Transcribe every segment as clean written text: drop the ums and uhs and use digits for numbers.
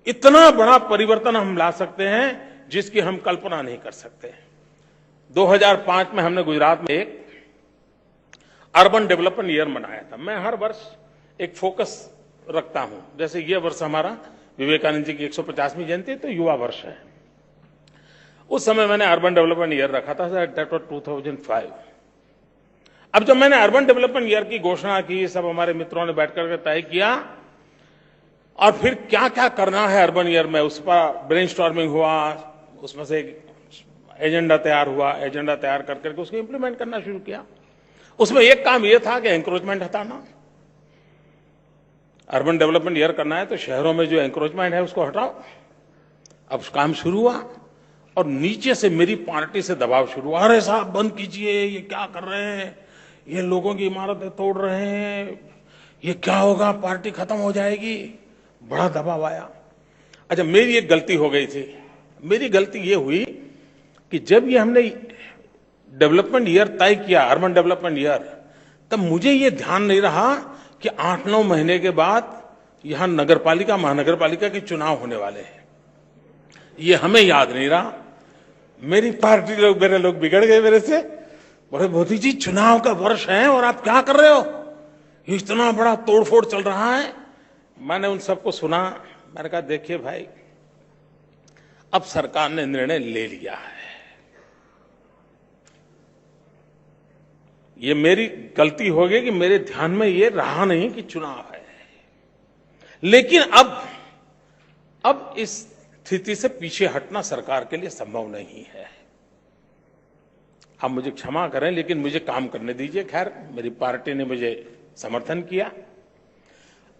इतना बड़ा परिवर्तन हम ला सकते हैं जिसकी हम कल्पना नहीं कर सकते। 2005 में हमने गुजरात में एक अर्बन डेवलपमेंट ईयर मनाया था। मैं हर वर्ष एक फोकस रखता हूं, जैसे ये वर्ष हमारा विवेकानंद जी की 150वीं जयंती, तो युवा वर्ष है। उस समय मैंने अर्बन डेवलपमेंट ईयर रखा था, दैट वाज 2005। अब जब मैंने अर्बन डेवलपमेंट ईयर की घोषणा की, सब हमारे मित्रों ने बैठकर के तय किया और फिर क्या क्या करना है अर्बन ईयर में, उस पर ब्रेनस्टॉर्मिंग हुआ, उसमें से एक एजेंडा तैयार हुआ, एजेंडा तैयार करके उसको इंप्लीमेंट करना शुरू किया। उसमें एक काम यह था कि एंक्रोचमेंट हटाना। अर्बन डेवलपमेंट ईयर करना है तो शहरों में जो एंक्रोचमेंट है उसको हटाओ। अब काम शुरू हुआ और नीचे से मेरी पार्टी से दबाव शुरू हुआ, अरे साहब बंद कीजिए, ये क्या कर रहे हैं, ये लोगों की इमारतें तोड़ रहे हैं, ये क्या होगा, पार्टी खत्म हो जाएगी। बड़ा दबाव आया। अच्छा, मेरी एक गलती हो गई थी। मेरी गलती ये हुई कि जब ये हमने डेवलपमेंट ईयर तय किया, अर्बन डेवलपमेंट ईयर, तब मुझे ये ध्यान नहीं रहा कि 8-9 महीने के बाद यहां नगरपालिका, महानगरपालिका के चुनाव होने वाले हैं। ये हमें याद नहीं रहा। मेरी पार्टी लोग, मेरे लोग बिगड़ गए मेरे से, बोले मोदी जी चुनाव का वर्ष है और आप क्या कर रहे हो, ये इतना बड़ा तोड़फोड़ चल रहा है। मैंने उन सबको सुना। मैंने कहा देखिए भाई, अब सरकार ने निर्णय ले लिया है। ये मेरी गलती हो गई कि मेरे ध्यान में ये रहा नहीं कि चुनाव है। लेकिन अब इस स्थिति से पीछे हटना सरकार के लिए संभव नहीं है। आप मुझे क्षमा करें, लेकिन मुझे काम करने दीजिए। खैर, मेरी पार्टी ने मुझे समर्थन किया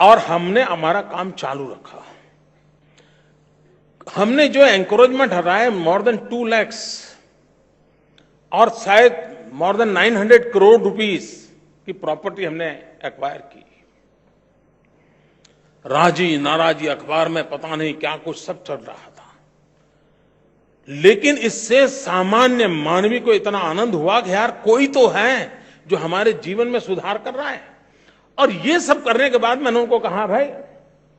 और हमने हमारा काम चालू रखा। हमने जो एंकरेजमेंट हटाया, मोर देन 2 लाख और शायद मोर देन 900 करोड़ रुपीस की प्रॉपर्टी हमने एक्वायर की। राजी नाराजी अखबार में पता नहीं क्या कुछ सब चल रहा था, लेकिन इससे सामान्य मानवी को इतना आनंद हुआ कि यार कोई तो है जो हमारे जीवन में सुधार कर रहा है। और ये सब करने के बाद मैंने उनको कहा भाई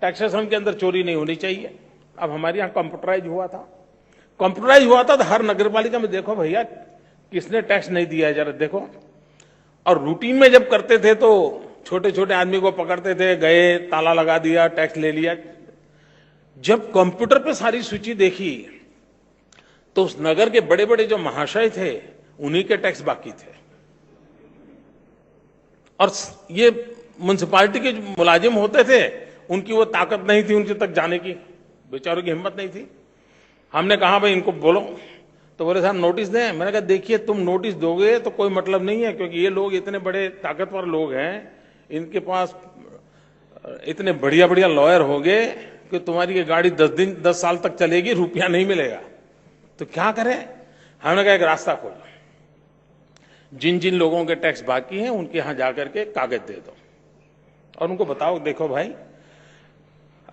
टैक्सेशन के अंदर चोरी नहीं होनी चाहिए। अब हमारे यहां कंप्यूटराइज हुआ था तो हर नगरपालिका में देखो भैया किसने टैक्स नहीं दिया है, जरा देखो। और रूटीन में जब करते थे तो छोटे छोटे आदमी को पकड़ते थे, गए ताला लगा दिया, टैक्स ले लिया। जब कंप्यूटर पे सारी सूची देखी तो उस नगर के बड़े बड़े जो महाशय थे उन्हीं के टैक्स बाकी थे। और ये म्युनिसिपालिटी के जो मुलाजिम होते थे उनकी वो ताकत नहीं थी उनके तक जाने की, बेचारों की हिम्मत नहीं थी। हमने कहा भाई इनको बोलो, तो बोले साहब नोटिस दें। मैंने कहा देखिए तुम नोटिस दोगे तो कोई मतलब नहीं है, क्योंकि ये लोग इतने बड़े ताकतवर लोग हैं, इनके पास इतने बढ़िया बढ़िया लॉयर होंगे कि तुम्हारी ये गाड़ी 10 साल तक चलेगी, रुपया नहीं मिलेगा। तो क्या करें? हमने कहा एक रास्ता खोलो, जिन जिन लोगों के टैक्स बाकी हैं उनके यहां जाकर के कागज दे दो और उनको बताओ देखो भाई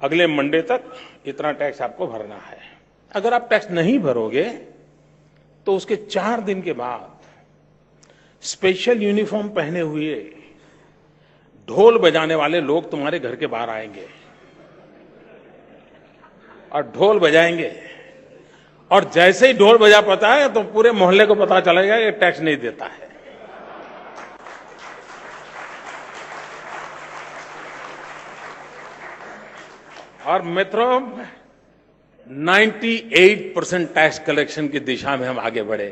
अगले मंडे तक इतना टैक्स आपको भरना है। अगर आप टैक्स नहीं भरोगे तो उसके 4 दिन के बाद स्पेशल यूनिफॉर्म पहने हुए ढोल बजाने वाले लोग तुम्हारे घर के बाहर आएंगे और ढोल बजाएंगे। और जैसे ही ढोल बजा पाता है तो पूरे मोहल्ले को पता चलेगा कि टैक्स नहीं देता है। और मित्रों 98% टैक्स कलेक्शन की दिशा में हम आगे बढ़े।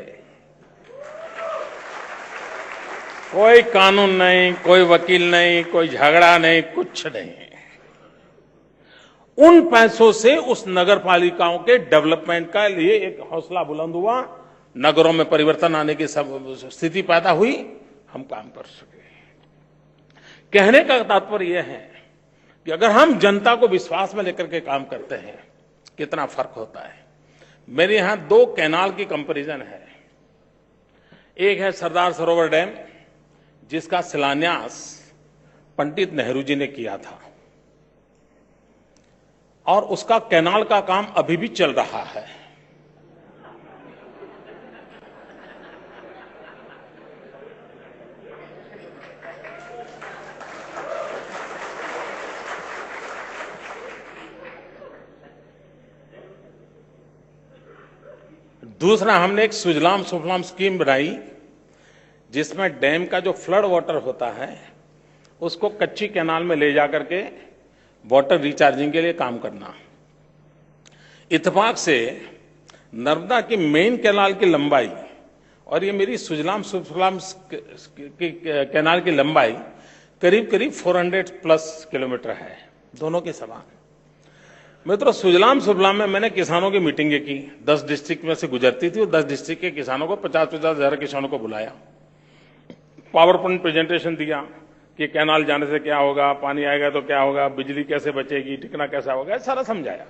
कोई कानून नहीं, कोई वकील नहीं, कोई झगड़ा नहीं, कुछ नहीं। उन पैसों से उस नगर पालिकाओं के डेवलपमेंट का लिए एक हौसला बुलंद हुआ, नगरों में परिवर्तन आने की सब स्थिति पैदा हुई, हम काम कर सके। कहने का तात्पर्य यह है कि अगर हम जनता को विश्वास में लेकर के काम करते हैं कितना फर्क होता है। मेरे यहां 2 कैनाल की कंपैरिजन है। एक है सरदार सरोवर डैम, जिसका शिलान्यास पंडित नेहरू जी ने किया था और उसका कैनाल का काम अभी भी चल रहा है। दूसरा, हमने एक सुजलाम सुफलाम स्कीम बनाई जिसमें डैम का जो फ्लड वाटर होता है उसको कच्ची कैनाल में ले जाकर के वाटर रिचार्जिंग के लिए काम करना। इत्तेफाक से नर्मदा की मेन कैनाल की लंबाई और ये मेरी सुजलाम सुफलाम की कैनाल की लंबाई करीब करीब 400 प्लस किलोमीटर है, दोनों के समान। मित्रों, सुजलाम सुफलाम में मैंने किसानों की मीटिंगें की, 10 डिस्ट्रिक्ट में से गुजरती थी और 10 डिस्ट्रिक्ट के किसानों को 50-50 हजार किसानों को बुलाया, पावर पॉइंट प्रेजेंटेशन दिया कि कैनाल जाने से क्या होगा, पानी आएगा तो क्या होगा, बिजली कैसे बचेगी, टिकना कैसा होगा, सारा समझाया।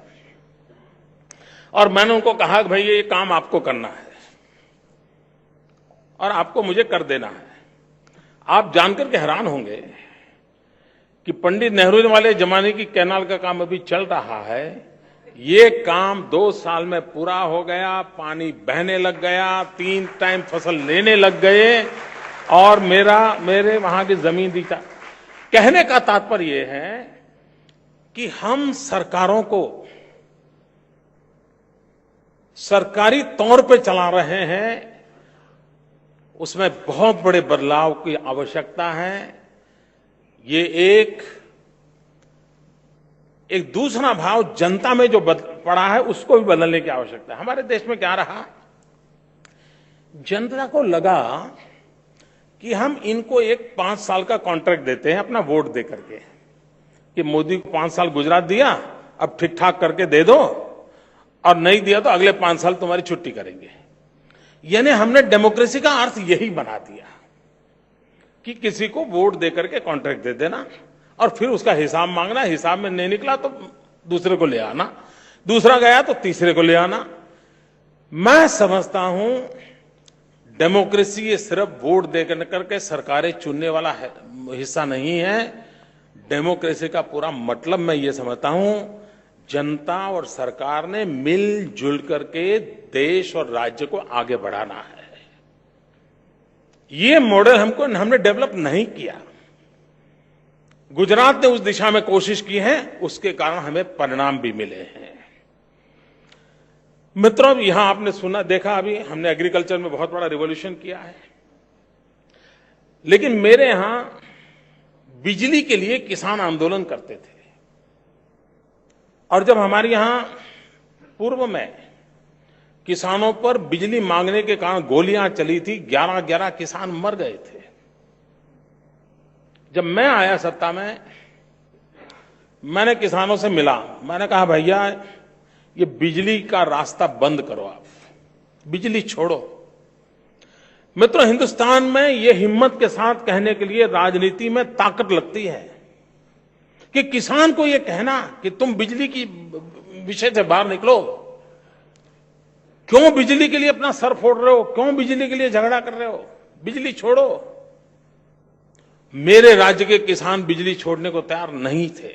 और मैंने उनको कहा कि भाई ये काम आपको करना है और आपको मुझे कर देना है। आप जानकर के हैरान होंगे कि पंडित नेहरू वाले जमाने की कैनाल का काम अभी चल रहा है। ये काम 2 साल में पूरा हो गया, पानी बहने लग गया, 3 टाइम फसल लेने लग गए और मेरे वहां की जमीन दीचा। कहने का तात्पर्य यह है कि हम सरकारों को सरकारी तौर पे चला रहे हैं, उसमें बहुत बड़े बदलाव की आवश्यकता है। ये एक दूसरा भाव जनता में जो पड़ा है उसको भी बदलने की आवश्यकता है। हमारे देश में क्या रहा, जनता को लगा कि हम इनको एक 5 साल का कॉन्ट्रैक्ट देते हैं अपना वोट दे करके कि मोदी को 5 साल गुजरात दिया, अब ठीक ठाक करके दे दो, और नहीं दिया तो अगले 5 साल तुम्हारी छुट्टी करेंगे। यानी हमने डेमोक्रेसी का अर्थ यही बना दिया कि किसी को वोट देकर के कॉन्ट्रैक्ट दे देना और फिर उसका हिसाब मांगना, हिसाब में नहीं निकला तो दूसरे को ले आना, दूसरा गया तो तीसरे को ले आना। मैं समझता हूं डेमोक्रेसी ये सिर्फ वोट देकर करके सरकारें चुनने वाला हिस्सा नहीं है। डेमोक्रेसी का पूरा मतलब मैं ये समझता हूं जनता और सरकार ने मिलजुल करके देश और राज्य को आगे बढ़ाना है। ये मॉडल हमने डेवलप नहीं किया। गुजरात ने उस दिशा में कोशिश की है, उसके कारण हमें परिणाम भी मिले हैं। मित्रों, यहां आपने सुना देखा, अभी हमने एग्रीकल्चर में बहुत बड़ा रिवॉल्यूशन किया है, लेकिन मेरे यहां बिजली के लिए किसान आंदोलन करते थे। और जब हमारे यहां पूर्व में किसानों पर बिजली मांगने के कारण गोलियां चली थी, 11-11 किसान मर गए थे। जब मैं आया सत्ता में, मैंने किसानों से मिला, मैंने कहा भैया ये बिजली का रास्ता बंद करो, आप बिजली छोड़ो। मित्रों, हिंदुस्तान में ये हिम्मत के साथ कहने के लिए राजनीति में ताकत लगती है कि किसान को ये कहना कि तुम बिजली की विषय से बाहर निकलो, क्यों बिजली के लिए अपना सर फोड़ रहे हो, क्यों बिजली के लिए झगड़ा कर रहे हो, बिजली छोड़ो। मेरे राज्य के किसान बिजली छोड़ने को तैयार नहीं थे।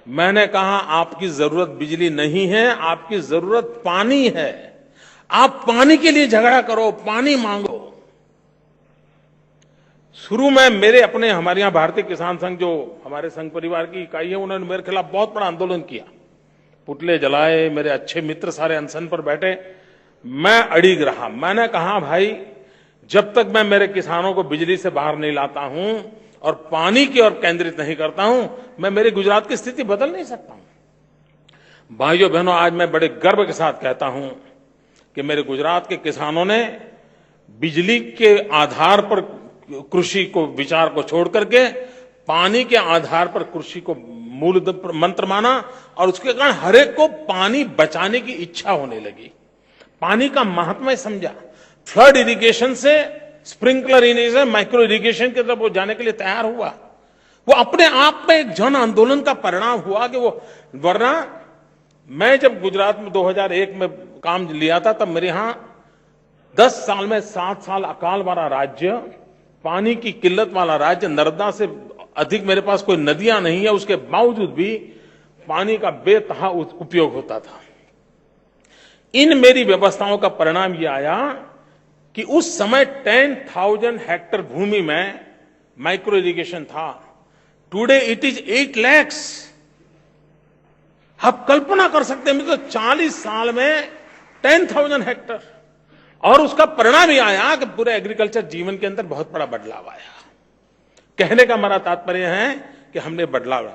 मैंने कहा आपकी जरूरत बिजली नहीं है, आपकी जरूरत पानी है। आप पानी के लिए झगड़ा करो, पानी मांगो। शुरू में हमारे यहां भारतीय किसान संघ, जो हमारे संघ परिवार की इकाई है, उन्होंने मेरे खिलाफ बहुत बड़ा आंदोलन किया, पुतले जलाए, मेरे अच्छे मित्र सारे अनशन पर बैठे। मैं अड़िग रहा। मैंने कहा भाई जब तक मैं मेरे किसानों को बिजली से बाहर नहीं लाता हूं और पानी की ओर केंद्रित नहीं करता हूं, मैं मेरे गुजरात की स्थिति बदल नहीं सकता हूं। भाइयों बहनों, आज मैं बड़े गर्व के साथ कहता हूं कि मेरे गुजरात के किसानों ने बिजली के आधार पर कृषि को विचार को छोड़ करके पानी के आधार पर कृषि को मूल मंत्र माना और उसके कारण हर एक को पानी बचाने की इच्छा होने लगी, पानी का महत्व समझा। फ्लड इरिगेशन से स्प्रिंकलर इरिगेशन, माइक्रो इरिगेशन की तरफ वो जाने के लिए तैयार हुआ। वो अपने आप में एक जन आंदोलन का परिणाम हुआ कि वो, वरना मैं जब गुजरात में 2001 में काम लिया था तब मेरे यहां 10 साल में 7 साल अकाल वाला राज्य, पानी की किल्लत वाला राज्य, नर्मदा से अधिक मेरे पास कोई नदियां नहीं है, उसके बावजूद भी पानी का बेतहा उपयोग होता था। इन मेरी व्यवस्थाओं का परिणाम यह आया कि उस समय 10,000 हेक्टेयर भूमि में माइक्रो इरिगेशन था। Today it is 8 lakhs। आप कल्पना कर सकते हैं, तो 40 साल में 10,000 हेक्टर। और उसका परिणाम ये आया कि पूरे एग्रीकल्चर जीवन के अंदर बहुत बड़ा बदलाव आया। कहने का हमारा तात्पर्य है कि हमने बदलाव